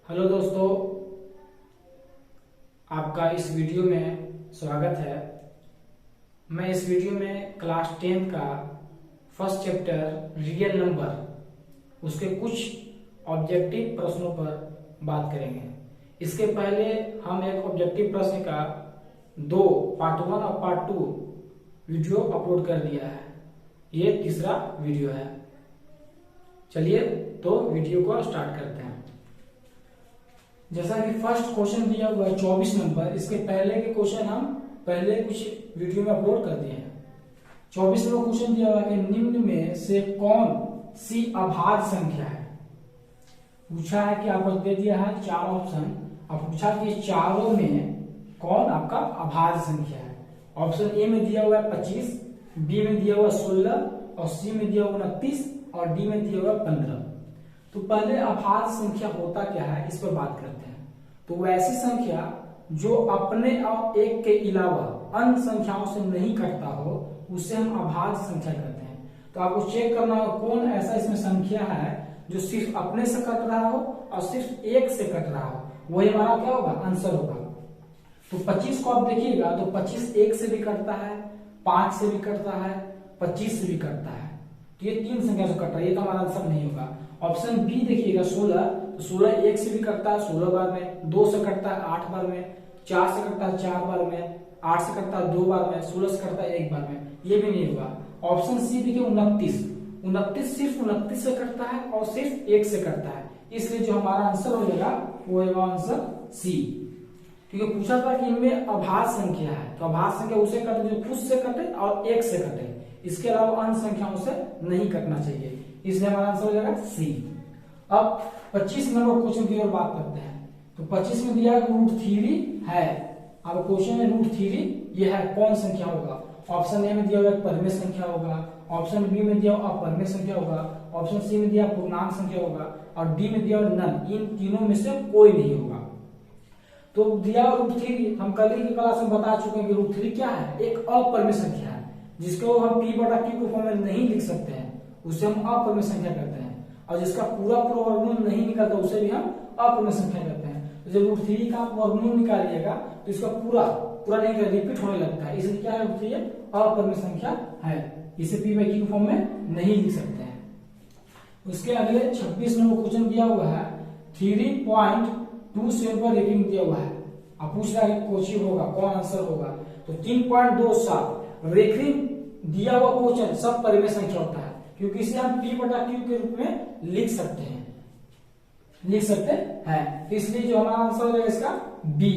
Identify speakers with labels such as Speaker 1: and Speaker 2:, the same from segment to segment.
Speaker 1: Hello दोस्तों, आपका इस वीडियो में स्वागत है। मैं इस वीडियो में क्लास 10 का फर्स्ट चैप्टर रियल नंबर उसके कुछ ऑब्जेक्टिव प्रश्नों पर बात करेंगे। इसके पहले हम एक ऑब्जेक्टिव प्रश्न का दो पार्ट 1 और पार्ट 2 वीडियो अपलोड कर दिया है। ये तीसरा वीडियो है। चलिए तो वीडियो को स्टार्ट करते हैं। जैसा कि फर्स्ट क्वेश्चन दिया हुआ है 24 नंबर, इसके पहले के क्वेश्चन हम पहले कुछ वीडियो में अपलोड कर दिए हैं। 24 नंबर क्वेश्चन दिया हुआ है कि निम्न में से कौन सी अभाज्य संख्या है। पूछा है कि आपको दे दिया है चार ऑप्शन। अब पूछा कि चारों में कौन आपका अभाज्य संख्या है। ऑप्शन ए में दिया हुआ है 25, बी में दिया हुआ 16 और सी में दिया हुआ 29 और डी में दिया हुआ 15। तो पहले अभाज्य संख्या होता क्या है, इस पर बात करते हैं। तो वैसी संख्या जो अपने और एक के अलावा अन्य संख्याओं से नहीं कटता हो, उसे हम अभाज्य संख्या कहते हैं। तो आपको चेक करना होगा कौन ऐसा इसमें संख्या है जो सिर्फ अपने से कट रहा हो और सिर्फ एक से कट रहा हो, वही हमारा क्या होगा, आंसर होगा। तो 25 को आप देखिएगा तो 25 एक से भी कटता है, 5 से भी कटता है, 25 से भी कटता है। तो ये तीन संख्या से कट रहा है, ये तो हमारा आंसर नहीं होगा। ऑप्शन बी देखिएगा 16, तो 16 एक से भी कटता है 16 बार में, 2 से कटता है 8 बार में, 4 से कटता है 4 बार में, 8 से कटता है 2 बार में, 16 से कटता है 1 बार में, ये भी नहीं होगा। ऑप्शन सी देखिए 29 सिर्फ 29 से कटता है और सिर्फ 1 से कटता है, इसलिए जो हमारा आंसर हो जाएगा वो होगा आंसर सी। क्योंकि पूछा था कि इनमें अभाज्य संख्या है, तो अभाज्य संख्या उसे कटे जो खुद से कटे और 1 से कटे, इसके अलावा अन्य संख्याओं से नहीं कटना चाहिए, इसलिए हमारा आंसर हो जाएगा सी। अब 25 नंबर क्वेश्चन की ओर बात करते हैं। तो 25 में दिया √3 है। अब क्वेश्चन में √3 ये है, कौन संख्या होगा। ऑप्शन ए में दिया हुआ परिमेय संख्या होगा, ऑप्शन बी में दिया हुआ अपरिमेय संख्या होगा, ऑप्शन सी में दिया पूर्णांक संख्या होगा और डी में दिया हुआ नन। इन तीनों में से कोई नहीं होगा। तो दिया √3 हम कल की क्लास में बता चुके हैं कि √3 क्या है, एक अपरिमेय संख्या है जिसको हम p/q के फॉर्म में नहीं लिख सकते हैं, उसे हम अपरिमेय संख्या कहते हैं। और जिसका पूरा वर्गमूल नहीं निकलता उसे भी हम अपरिमेय संख्या कहते हैं। तो जब √3 का आप वर्गमूल निकालिएगा तो इसका पूरा नहीं कर रिपीट होने लगता है, इसलिए क्या है √3 अपरिमेय संख्या है, इसे p/q के फॉर्म में नहीं लिख सकते हैं। उसके अगले 26 नंबर क्वेश्चन दिया हुआ है 3.27 पर रेटिंग दिया हुआ है। अब पूछ रहा है क्वेश्चन होगा कौन आंसर होगा। तो 3.27 रेखिक दिया हुआ क्वेश्चन सब परिमेय संख्या होता है, क्योंकि इसे हम p/q के रूप में लिख सकते हैं, तो इसलिए जो हमारा आंसर हो जाएगा इसका बी,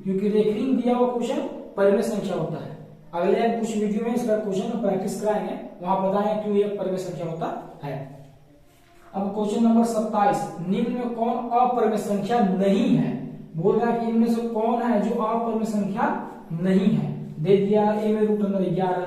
Speaker 1: क्योंकि रेखिक दिया हुआ क्वेश्चन परिमेय संख्या होता है। अगले कुछ वीडियो में इसका क्वेश्चन प्रैक्टिस कराएंगे, वहां बताएंगे क्यों ये परिमेय संख्या होता है। अब क्वेश्चन नंबर 27, निम्न में कौन अपरिमेय संख्या नहीं है। बोल रहा है कि इनमें से कौन है जो अपरिमेय संख्या नहीं है। दे दिया ए में √11,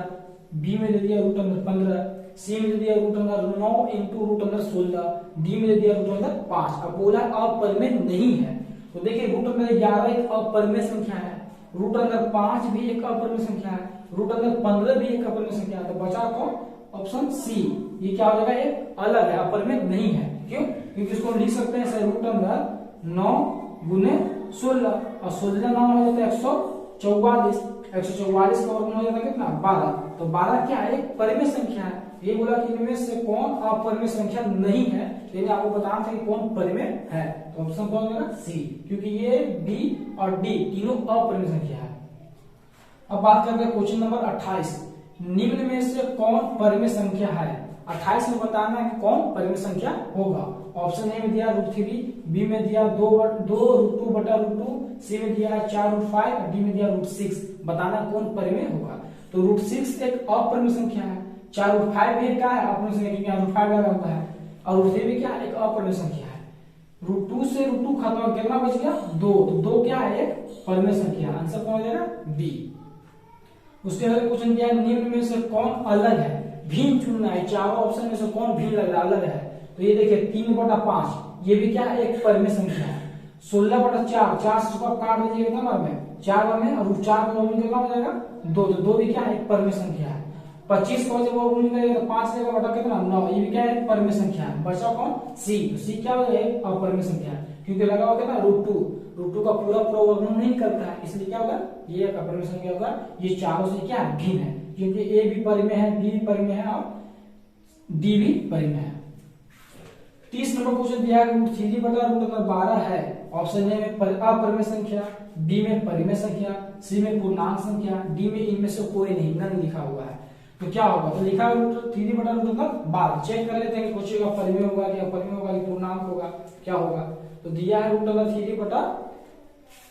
Speaker 1: बी में दे दिया √15, सी में दे दिया √9 इंटू √16, डी में दे दिया √5। अब बोला अपरिमेय नहीं है, तो देखिए √11 एक अपरिमेय संख्या है, √5 भी एक अपरिमेय संख्या है, √15 भी एक अपरिमेय संख्या है। तो बचा कौन, ऑप्शन सी, ये क्या हो जाएगा, एक अलग है, अपरिमेय नहीं है। क्यों, क्योंकि इसको हम लिख सकते हैं √9 गुने 16 और 16 9 हो जाता है 144, 144 का वर्गमूल हो जाता है कितना, 12। तो 12 क्या है, एक परिमेय संख्या है। ये बोला कि इनमें से कौन अपरिमेय संख्या नहीं है, लेकिन आपको बताना था कि कौन परिमेय है। तो ऑप्शन कौन होगा, सी, क्योंकि ये बी और डी तीनों अपरिमेय संख्या है। अब बात करते हैं क्वेश्चन नंबर 28, निम्न में से कौन परिमेय संख्या है। 28 में बताना है कि कौन परिमेय संख्या होगा। ऑप्शन ए में दिया √3, बी में दिया 2√2/√2, सी में दिया 4√5 और डी में दिया √6। बताना कौन परिमेय होगा। तो √6 एक अपरिमेय संख्या है, 4√5 भी क्या है, अपरिमेय संख्या, क्योंकि यहाँ √5 लगा हुआ है, और √3 भी क्या है, एक अपरिमेय संख्या है। √2 से √2 खत्म, कितना बच गया, 2। तो 2 क्या है, एक परिमेय संख्या। आंसर कौन हो जाएगा, बी। उसके अगले क्वेश्चन दिया निम्न में से कौन अलग है, भिन्न चुनना है। चारों ऑप्शन में से कौन भिन्न लग रहा है, अलग है। तो ये देखिए 3/5, ये भी क्या है, एक परिमेय संख्या है। 16/4, 4 से इसको काट दीजिए कितना बार में, 4 बार में, और 4 में कितना हो जाएगा, 2। तो 2 भी क्या है, एक परिमेय संख्या है। 25 को जब वर्गमूल करेंगे तो 5 से बटा कितना, 9, ये भी क्या है, परिमेय संख्या है। बचा कौन, सी। तो सी क्या हो जाएगा, अपरिमेय संख्या है। क्योंकि लगा हुआ कितना रूट टू का पूरा पूरा वर्गमूल नहीं करता है, इसलिए क्या होगा ये एक अपरिमेय संख्या होगा। ये चारों से क्या भिन्न है, क्योंकि ए भी परिमेय है, बी भी परिमेय है और डी भी परिमेय है। 30 नंबर क्वेश्चन दिया है √3 बटा √12 है। ऑप्शन ए में अपरिमेय संख्या, बी में परिमेय संख्या, सी में पूर्णांक संख्या, डी में इनमें से कोई नहीं, नन लिखा हुआ है। तो क्या होगा, तो लिखा है √3 बटा √12। चेक कर लेते हैं कि क्वेश्चन का परिमेय होगा कि अपरिमेय होगा कि पूर्णांक होगा, क्या होगा। तो दिया है √3 बटा,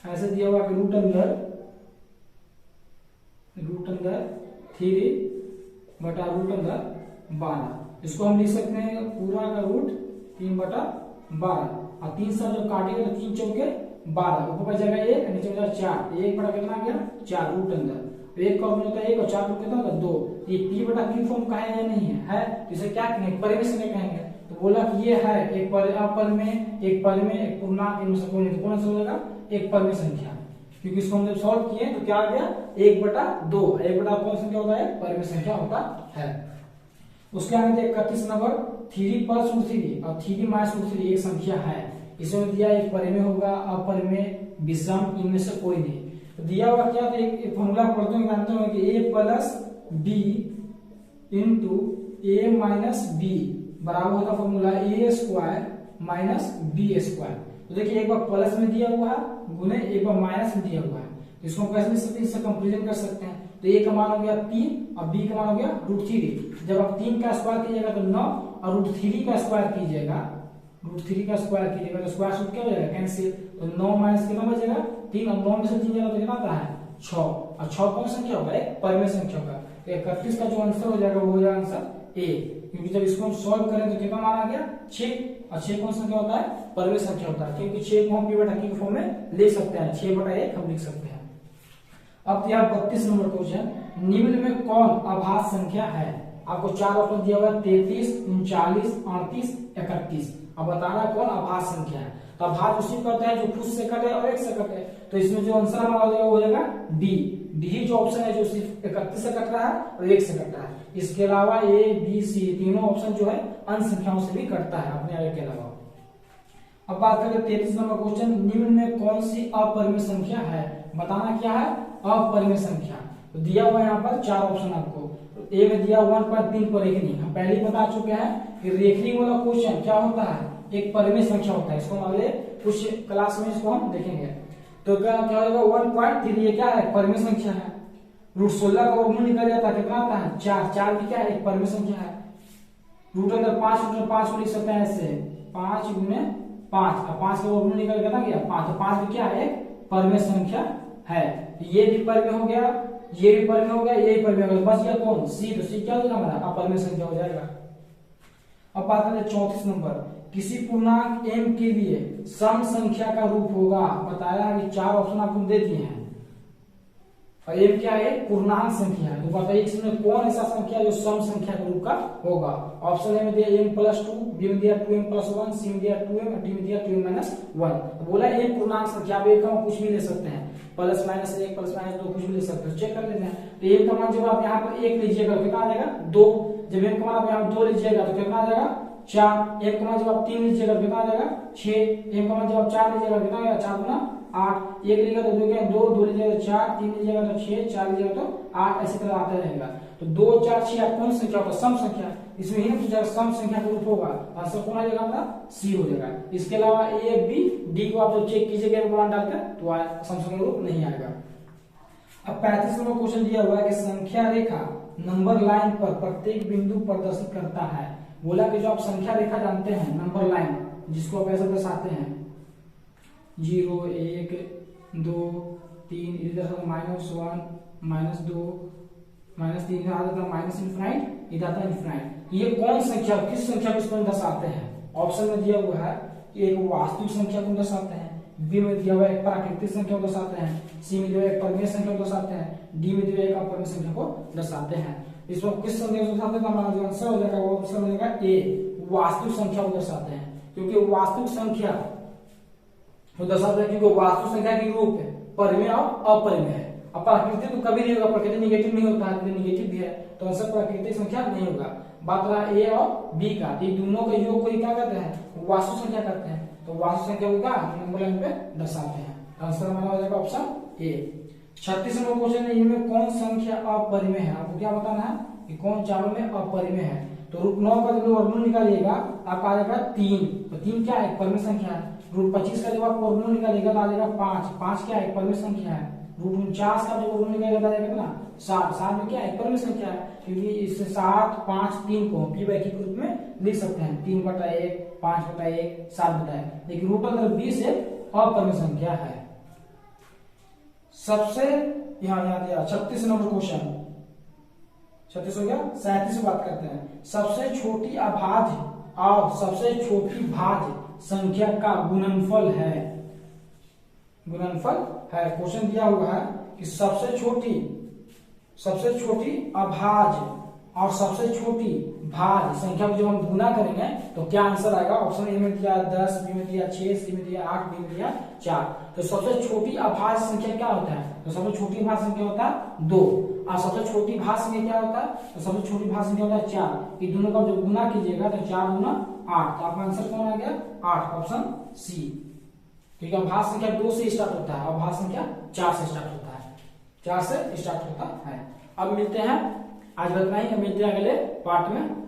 Speaker 1: ऐसे दिया हुआ कि √3 बटा √12। इसको हम लिख सकते हैं पूरा का √3 बटा 12 और 3 से जब काटेंगे तो 3 चौके 12, ऊपर बच जाएगा 1 नीचे बचा 4, 1 बटा कितना आ गया 4 √अंदर। 1 का वर्गमूल होता है 1 और 4 का कितना होता है 2। ये p बटा q फॉर्म का है या नहीं है, तो इसे क्या कहेंगे, परिमेय संख्या कहेंगे। तो बोला कि ये है एक अपरिमेय, एक परिमेय, एक पूर्णांक, इनमें से कोई नहीं, तो कौन सा हो जाएगा एक परिमेय संख्या। क्योंकि इसको हम जब सॉल्व किए तो क्या आ गया 1/2। 1/2 कौन संख्या होता है, परिमेय संख्या होता है। उसके आगे 31 नंबर 3 + √3 और 3 - √3 एक संख्या है। इसमें दिया एक परिमेय होगा, अपरिमेय, विषम, इनमें से कोई नहीं। तो दिया हुआ क्या, तो एक फॉर्मूला पढ़ते हैं, जानते हो कि a + b * a - b बराबर होगा फॉर्मूला a² - b²। तो देखिए एक बार प्लस में दिया हुआ है गुने एक बार माइनस में दिया हुआ है, तो इसको कैसे लिख सकते हैं, इससे कंपैरिजन कर सकते हैं। तो a का मान हो गया 3 और b का मान हो गया √3। जब आप 3 का स्क्वायर कीजिएगा तो 9 और √3 का स्क्वायर कीजिएगा, तो स्क्वायर रूट क्या हो जाएगा कैंसिल। तो 9 माइनस कितना बचेगा 3 और 9 में से 3 जाएगा तो कितना आता है 6। और 6 कौन संख्या होगा, एक परिमेय संख्या होगा। तो 31 का जो आंसर हो जाएगा वो हो जाएगा आंसर ए, क्योंकि जब इसको हम सॉल्व करें तो कितना मान आ गया 6। और 6 कौन संख्या होता है, परिमेय संख्या होता है, क्योंकि 6 को हम p बटा q के फॉर्म में ले सकते हैं, 6/1 हम लिख सकते हैं। अब यहाँ 32 नंबर क्वेश्चन, निम्न में कौन अभाज्य संख्या है। आपको 4 ऑप्शन दिया हुआ है 33, 39, 38, 31। अब बताना कौन अभाज्य संख्या है। तो अभाज्य उसी कहते हैं जो खुद से कटे और 1 से कटे। तो इसमें जो आंसर हमारा हो जाएगा वो हो जाएगा डी जो ऑप्शन है जो सिर्फ 31 से कट रहा है और 1 से कट रहा है। इसके अलावा ए बी सी तीनों ऑप्शन जो है अन्य संख्याओं से भी कटता है अपने आगे के अलावा। अब बात करें 33 नंबर क्वेश्चन, निम्न में कौन सी अपरिमेय संख्या है। बताना क्या है, अपरिमेय संख्या। तो दिया हुआ है यहाँ पर 4 ऑप्शन आपको। तो ए में दिया 1.3 पर रेखनी, हम पहले ही बता चुके हैं कि रेखनी वाला क्वेश्चन क्या होता है, एक परिमेय संख्या होता है। इसको हम अगले कुछ क्लास में इसको हम देखेंगे। तो क्या होगा 1.3, ये क्या है परिमेय संख्या है। √16 का वर्गमूल निकल जाता है, कितना आता है 4। 4 भी क्या है एक परिमेय संख्या है। √5 को लिख सकते हैं ऐसे 5 × 5 और 5 का वर्गमूल निकल गया ना 5। तो 5 भी क्या है एक परिमेय संख्या है। ये भी परिमेय हो गया, ये भी परिमेय हो गया, ये भी परिमेय हो गया, बच गया कौन सी। तो सी क्या हो जाएगा हमारा अपरिमेय संख्या हो जाएगा। अब बात करें 34 नंबर, किसी पूर्णांक m के लिए सम संख्या का रूप होगा। बताया है कि 4 ऑप्शन आपको दे दिए हैं और m क्या है पूर्णांक संख्या है। तो बताइए इसमें कौन ऐसा संख्या है जो सम संख्या के रूप का होगा। ऑप्शन ए में दिया m+2, बी में दिया 2m+1, सी में दिया 2m और डी में दिया 2m-1। तो बोला m पूर्णांक संख्या, आप एक का कुछ भी ले सकते हैं, +-1 +-2 कुछ भी ले सकते हो, चेक कर लेते हैं। तो m का मान जब आप यहाँ पर 1 लीजिएगा तो कितना आ जाएगा 2। जब m का मान आप यहाँ 2 लीजिएगा तो कितना आ जाएगा 4। m का मान जब आप 3 लीजिएगा तो कितना आ जाएगा 6। m का मान जब आप 4 लीजिएगा तो कितना आ जाएगा 4 × 8। 1 लीजिएगा तो 2 क्या 2 लीजिएगा तो 4, 3 लीजिएगा तो 6, 4 लीजिएगा तो 8, ऐसी तरह आता रहेगा। तो 2, 4, 6 8 कौन संख्या होगा सम संख्या। इसमें ही पूछा सम संख्या का रूप होगा, आंसर कौन आ जाएगा हमारा सी हो जाएगा। इसके अलावा ए बी डी को आप जब चेक कीजिएगा मान डालकर तो सम संख्या का रूप नहीं आएगा। अब 35 नंबर क्वेश्चन दिया हुआ है कि संख्या रेखा नंबर लाइन पर प्रत्येक बिंदु प्रदर्शित करता है। बोला कि जो आप संख्या रेखा जानते हैं नंबर लाइन, जिसको आप ऐसे दर्शाते हैं 0 1 2 3, इधर -1 -2 -3, इधर आता -∞, इधर आता ∞। ये कौन संख्या किस संख्या को इसमें दर्शाते हैं। ऑप्शन में दिया हुआ है एक वास्तविक संख्या को दर्शाते हैं, बी में दिया हुआ एक प्राकृतिक संख्या को दर्शाते हैं, सी में दिया हुआ एक परिमेय संख्या को दर्शाते हैं, डी में दिया हुआ एक अपरिमेय संख्या को दर्शाते हैं। इसमें किस संख्या को दर्शाते हैं, हमारा जो आंसर हो जाएगा वो आंसर हो जाएगा ए, वास्तविक संख्या को दर्शाते हैं। क्योंकि वास्तविक संख्या को दर्शाते हैं क्योंकि वास्तविक संख्या के रूप है परिमेय और अपरिमेय है। अब प्राकृतिक तो कभी नहीं होगा, प्राकृतिक निगेटिव नहीं होता है, निगेटिव भी है तो आंसर प्राकृतिक संख्या नहीं होगा। बात रहा ए और बी का, ये दोनों का योग को क्या कहते हैं वास्तविक संख्या कहते हैं। तो तो वास्तविक संख्या होगा हम नंबर लाइन पे दर्शाते हैं। आंसर हमारा हो जाएगा ऑप्शन ए। 36 नंबर क्वेश्चन है, इनमें कौन संख्या अपरिमेय है? आपको क्या बताना है कि कौन चारों में अपरिमेय है। तो √9 का जब वर्गमूल निकालिएगा आपका आ जाएगा 3, तो 3 क्या है? परिमेय संख्या है। √25 का जब आप वर्गमूल निकालिएगा तो आ जाएगा 5, 5 क्या है? परिमेय संख्या है। √49 का जब वर्गमूल निकालिएगा तो आ जाएगा कितना? 7, 7 में क्या है? परिमेय संख्या है, क्योंकि इससे 7, 5, 3 को p/q के रूप में लिख सकते हैं। 3/1, 5/1, 7/1। लेकिन √20 एक अपरिमेय संख्या है। सबसे यहाँ दिया 36 नंबर क्वेश्चन, 36 हो गया। 37 से बात करते हैं। सबसे छोटी अभाज्य और सबसे छोटी भाज्य संख्या का गुणनफल है। गुणनफल है, क्वेश्चन दिया हुआ है कि सबसे छोटी अभाज्य और सबसे छोटी भाज्य संख्या को जब हम गुना करेंगे तो क्या आंसर आएगा? ऑप्शन ए में दिया 10, बी में दिया 6, सी में दिया 8, डी में दिया 4। तो सबसे छोटी अभाज्य संख्या क्या होता है? तो सबसे छोटी भाज्य संख्या होता है 2, और सबसे छोटी भाज्य संख्या क्या होता है? तो सबसे छोटी भाज्य संख्या होता है 4। ये दोनों का जब गुना कीजिएगा तो 4 गुना 8, तो आपका आंसर कौन आ गया? 8, ऑप्शन सी। ठीक है, भाज्य संख्या 2 से स्टार्ट होता है और भाज्य संख्या 4 से स्टार्ट होता है, 4 से स्टार्ट होता है। अब मिलते हैं, आज इतना ही, मिलते हैं अगले पार्ट में।